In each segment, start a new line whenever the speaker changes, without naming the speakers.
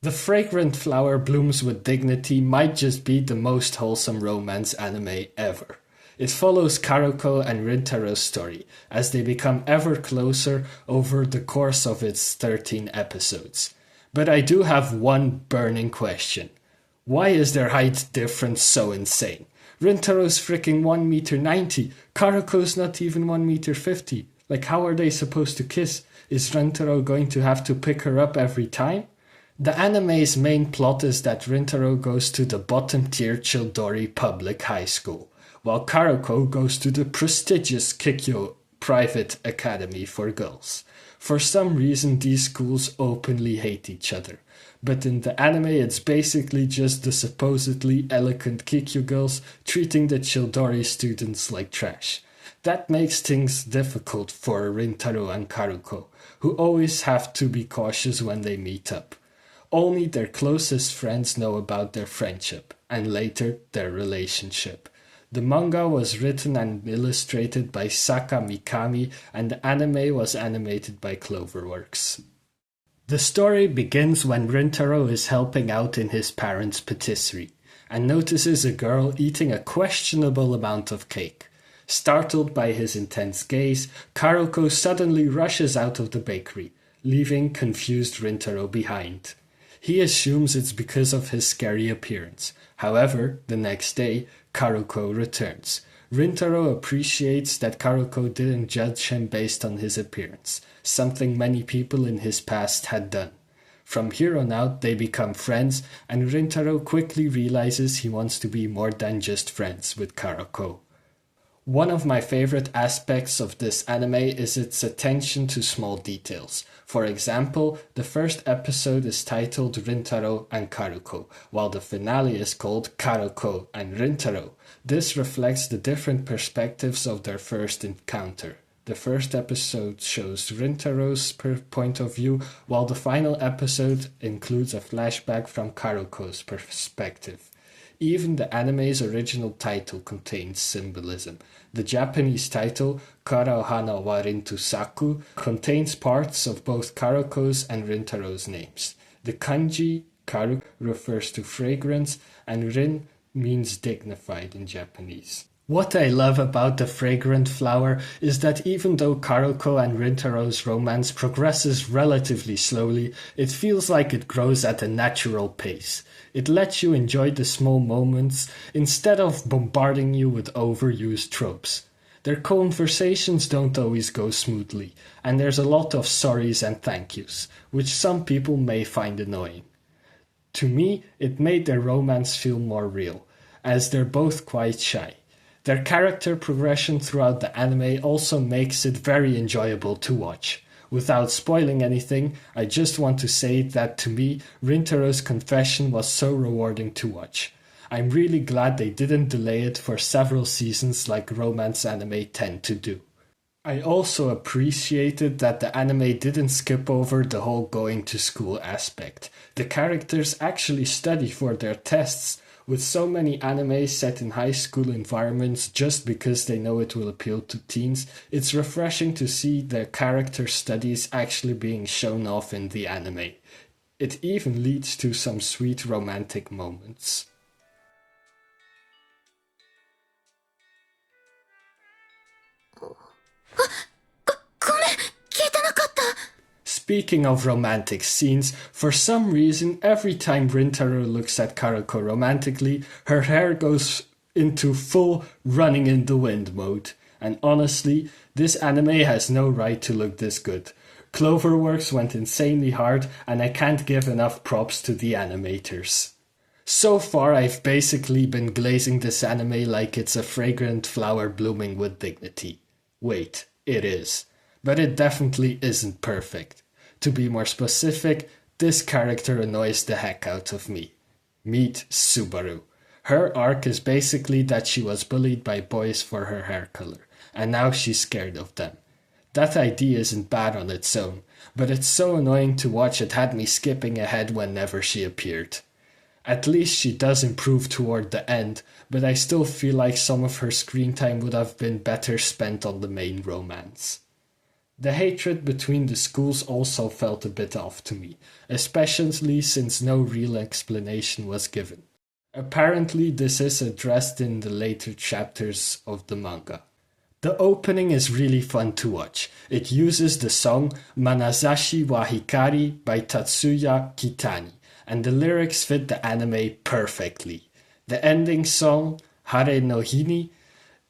The Fragrant Flower Blooms with Dignity might just be the most wholesome romance anime ever. It follows Karuko and Rintaro's story as they become ever closer over the course of its 13 episodes. But I do have one burning question. Why is their height difference so insane? Rintaro's freaking 1 meter 90, Karuko's not even 1 meter 50. Like, how are they supposed to kiss? Is Rintaro going to have to pick her up every time? The anime's main plot is that Rintaro goes to the bottom tier Childori Public High School, while Karuko goes to the prestigious Kikyo Private Academy for Girls. For some reason, these schools openly hate each other, but in the anime it's basically just the supposedly elegant Kikyo girls treating the Childori students like trash. That makes things difficult for Rintaro and Karuko, who always have to be cautious when they meet up. Only their closest friends know about their friendship, and later their relationship. The manga was written and illustrated by Saka Mikami, and the anime was animated by Cloverworks. The story begins when Rintaro is helping out in his parents' patisserie, and notices a girl eating a questionable amount of cake. Startled by his intense gaze, Karuko suddenly rushes out of the bakery, leaving confused Rintaro behind. He assumes it's because of his scary appearance. However, the next day, Karuko returns. Rintaro appreciates that Karuko didn't judge him based on his appearance, something many people in his past had done. From here on out, they become friends, and Rintaro quickly realizes he wants to be more than just friends with Karuko. One of my favorite aspects of this anime is its attention to small details. For example, the first episode is titled Rintaro and Karuko, while the finale is called Karuko and Rintaro. This reflects the different perspectives of their first encounter. The first episode shows Rintaro's point of view, while the final episode includes a flashback from Karuko's perspective. Even the anime's original title contains symbolism. The Japanese title, Kara Ohana wa Rintu Saku, contains parts of both Karuko's and Rintaro's names. The kanji, Karu, refers to fragrance, and Rin means dignified in Japanese. What I love about The Fragrant Flower is that even though Karuko and Rintaro's romance progresses relatively slowly, it feels like it grows at a natural pace. It lets you enjoy the small moments instead of bombarding you with overused tropes. Their conversations don't always go smoothly, and there's a lot of sorries and thank yous, which some people may find annoying. To me, it made their romance feel more real, as they're both quite shy. Their character progression throughout the anime also makes it very enjoyable to watch. Without spoiling anything, I just want to say that to me, Rintaro's confession was so rewarding to watch. I'm really glad they didn't delay it for several seasons like romance anime tend to do. I also appreciated that the anime didn't skip over the whole going to school aspect. The characters actually study for their tests. With so many animes set in high school environments just because they know it will appeal to teens, it's refreshing to see their character studies actually being shown off in the anime. It even leads to some sweet romantic moments. Speaking of romantic scenes, for some reason, every time Rintaro looks at Karuko romantically, her hair goes into full running in the wind mode. And honestly, this anime has no right to look this good. Cloverworks went insanely hard, and I can't give enough props to the animators. So far, I've basically been glazing this anime like it's a fragrant flower blooming with dignity. Wait, it is. But it definitely isn't perfect. To be more specific, this character annoys the heck out of me. Meet Subaru. Her arc is basically that she was bullied by boys for her hair color, and now she's scared of them. That idea isn't bad on its own, but it's so annoying to watch it had me skipping ahead whenever she appeared. At least she does improve toward the end, but I still feel like some of her screen time would have been better spent on the main romance. The hatred between the schools also felt a bit off to me, especially since no real explanation was given. Apparently this is addressed in the later chapters of the manga. The opening is really fun to watch. It uses the song Manazashi wa Hikari by Tatsuya Kitani, and the lyrics fit the anime perfectly. The ending song, Hare no Hini,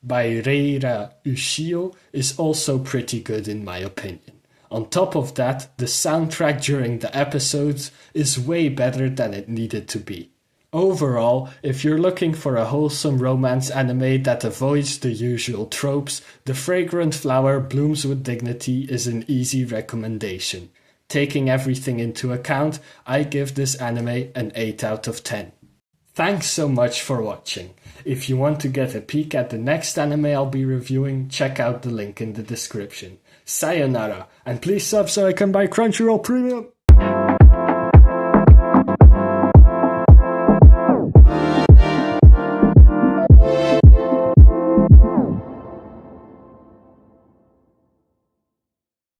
by Reira Ushio, is also pretty good in my opinion. On top of that, the soundtrack during the episodes is way better than it needed to be. Overall, if you're looking for a wholesome romance anime that avoids the usual tropes, The Fragrant Flower Blooms with Dignity is an easy recommendation. Taking everything into account, I give this anime an 8 out of 10. Thanks so much for watching. If you want to get a peek at the next anime I'll be reviewing, check out the link in the description. Sayonara, and please sub so I can buy Crunchyroll Premium!